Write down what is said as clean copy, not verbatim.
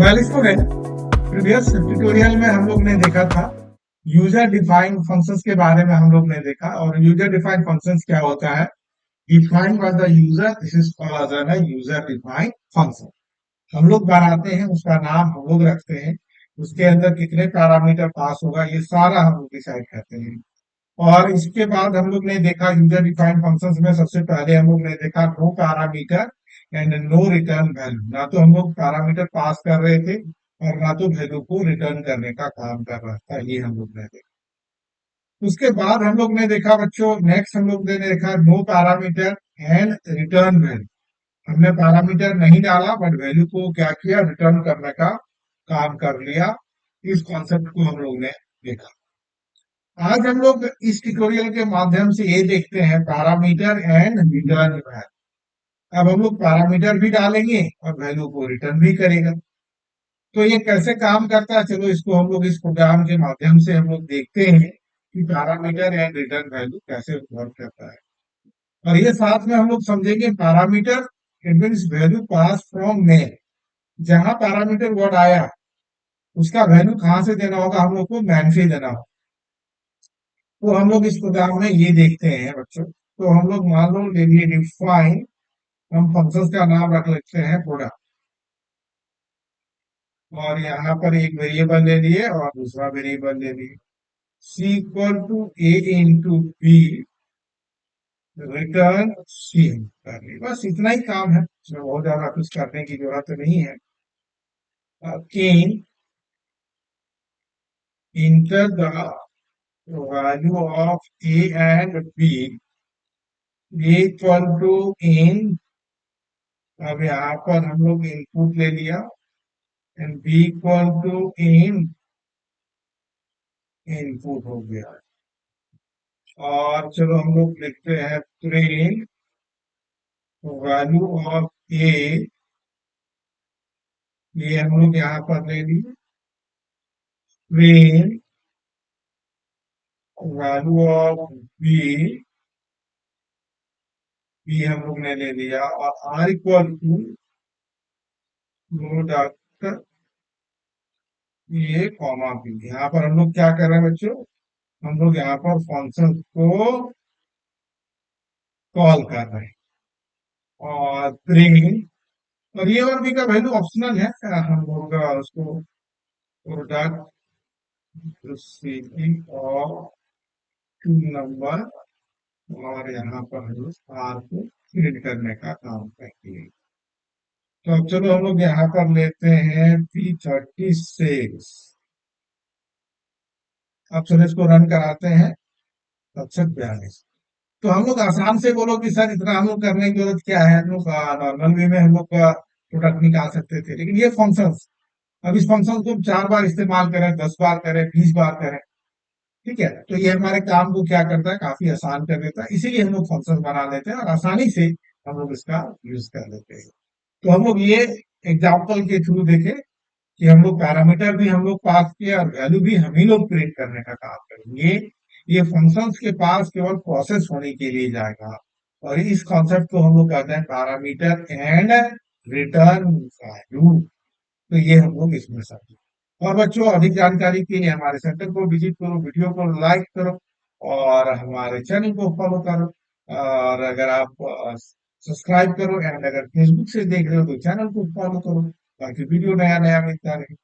Well student, previous tutorial में हम लोग ने देखा था यूजर डिफाइंड फंक्शंस के बारे में। हम लोग ने देखा और यूजर डिफाइंड फंक्शंस क्या होता है, defined by the user, this is called as a user defined function. हम लोग बनाते हैं, उसका नाम हम लोग रखते हैं, उसके अंदर कितने पैरामीटर पास होगा ये सारा हम लोग डिसाइड करते हैं। और इसके बाद हम लोग ने देखा यूजर डिफाइंड फंक्शंस में सबसे पहले हम लोग ने देखा no parameter and no return value. ना तो हम लोग पैरामीटर पास कर रहे थे और ना तो वैल्यू को रिटर्न करने का काम कर रहा था, ये हम लोग ने देखा। उसके बाद हम लोग ने देखा बच्चों, नेक्स्ट हम लोग ने देखा no parameter and return value. हमने पैरामीटर नहीं डाला बट वैल्यू को क्या किया, रिटर्न करने का काम कर लिया। इस कॉन्सेप्ट को हम लोग ने देखा। आज हम लोग इस ट्यूटोरियल के माध्यम से ये देखते हैं पैरामीटर एंड रिटर्न वैल्यू। अब हम लोग पैरामीटर भी डालेंगे और वैल्यू को रिटर्न भी करेगा। तो ये कैसे काम करता है, चलो इसको हम लोग इस प्रोग्राम के माध्यम से हम लोग देखते हैं कि पैरामीटर एंड रिटर्न वैल्यू कैसे वर्क करता है। और ये साथ में हम लोग समझेंगे parameter it means value pass from main. जहां पैरामीटर वर्ड आया उसका वैल्यू कहां से देना होगा, हम लोग को मैन से देना होगा। तो हम लोग इस प्रोग्राम में ये देखते हैं बच्चों। तो हम लोग मान लो ले लिए डिफाइन, हम फंक्शंस का नाम रख लेते हैं प्रोडक्ट, और यहाँ पर एक वेरिएबल ले लिए और दूसरा वेरिएबल ले लिए। C equal to a into b return c कर लिए। बस इतना ही काम है, इसमें बहुत ज्यादा कुछ करने की जरूरत नहीं है। इन enter the value of a and b, a equal to इन। अब यहाँ पर हम लोग इनपुट ले लिया एंड बी इक्वल टू इन, इनपुट हो गया। और चलो हम लोग लिखते हैं प्रिंट वैल्यू ऑफ ए, ये हम लोग यहाँ पर ले लिए। Print value of b, b हम लोग ने ले लिया। और आर इक्वल टू प्रोडक्ट ये कॉमा बी। यहाँ पर हम लोग क्या कर रहे हैं बच्चों, हम लोग यहाँ पर फंक्शन को कॉल कर रहे हैं। और प्रिंट, और ये और बी का वैल्यू ऑप्शनल है, हम लोग उसको प्रोडक्ट और टू नंबर, और यहाँ पर हम लोग आर को प्रिंट करने का काम करेंगे। तो अब चलो हम लोग यहाँ पर लेते हैं P36। अब चलो इसको रन कराते हैं। 42। तो हम लोग आसान से बोलो कि सर इतना हम लोग करने की जरूरत क्या है, हम लोग नॉर्मल वे में हम लोग का प्रोडक्ट निकाल सकते थे। लेकिन ये फंक्शंस, अब इस फंक्शन को 4 बार इस्तेमाल करें, 10 बार करें, 20 बार करें, ठीक है, तो ये हमारे काम को क्या करता है, काफी आसान कर देता है। इसीलिए हम लोग फंक्शन बना लेते हैं और आसानी से हम लोग इसका यूज कर लेते हैं। तो हम लोग ये एग्जाम्पल के थ्रू देखें कि हम लोग पैरामीटर भी हम लोग पास किए और वैल्यू भी हम ही लोग प्रिंट करने का काम करेंगे। ये फंक्शंस के पास केवल प्रोसेस होने के लिए जाएगा। और इस कॉन्सेप्ट को हम लोग कहते हैं पैरामीटर एंड रिटर्न वैल्यू। तो ये हम लोग इसमें समझे। और बच्चों अधिक जानकारी के लिए हमारे सेंटर को विजिट करो, वीडियो को लाइक करो और हमारे चैनल को फॉलो करो। और अगर आप सब्सक्राइब करो, एंड अगर फेसबुक से देख रहे हो तो चैनल को फॉलो करो ताकि वीडियो नया नया मिलता रहे।